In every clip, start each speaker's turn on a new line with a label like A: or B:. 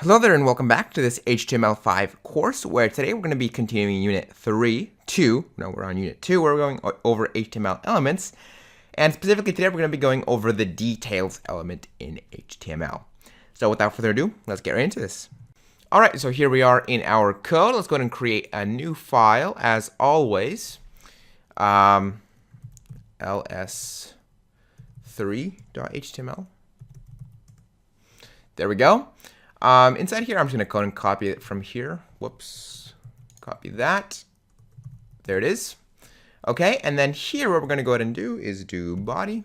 A: Hello there and welcome back to this HTML5 course where today we're going to be continuing Unit 2. No, we're on Unit 2 where we're going over HTML elements. And specifically today we're going to be going over the details element in HTML. So without further ado, let's get right into this. Alright, so here we are in our code. Let's go ahead and create a new file as always. ls3.html. There we go. Inside here, I'm just going to go and copy it from here. Whoops. Copy that. There it is. Okay, and then here, what we're going to go ahead and do is do body.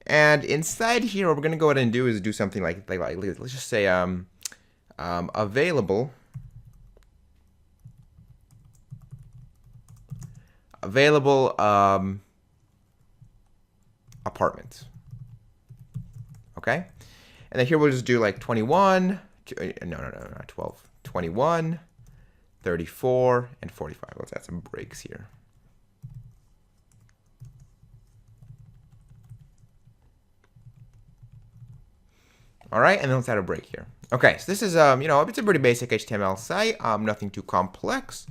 A: And inside here, what we're going to go ahead and do is do something like let's just say available apartments. Okay. And then here we'll just do like 21, not 12, 21, 34, and 45. Let's add some breaks here. All right, and then let's add a break here. Okay, so this is, it's a pretty basic HTML site, nothing too complex.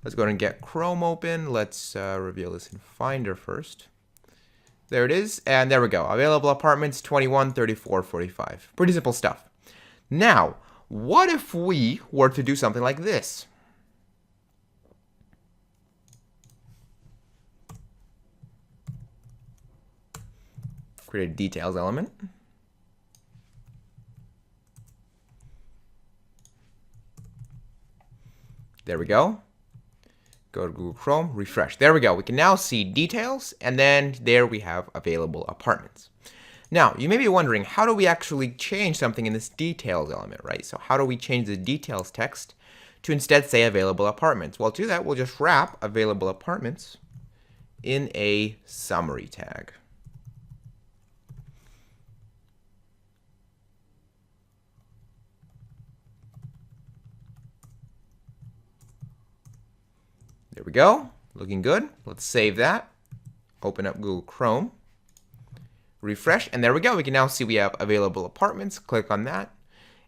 A: Let's go ahead and get Chrome open. Let's reveal this in Finder first. There it is, and there we go. Available apartments, 21, 34, 45. Pretty simple stuff. Now, what if we were to do something like this? Create a details element. There we go. Go to Google Chrome, refresh. There we go. We can now see details, and then there we have available apartments. Now, you may be wondering, how do we actually change something in this details element, right? So how do we change the details text to instead say available apartments? Well, to do that, we'll just wrap available apartments in a summary tag. There we go, looking good. Let's save that, open up Google Chrome, refresh, and there we go. We can now see we have available apartments. Click on that,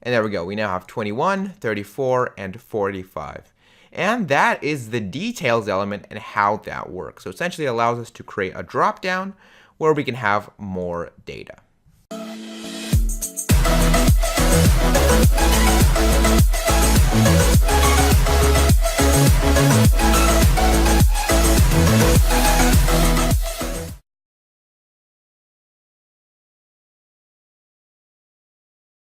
A: and there we go. We now have 21, 34, and 45. And that is the details element and how that works. So essentially it allows us to create a drop-down where we can have more data.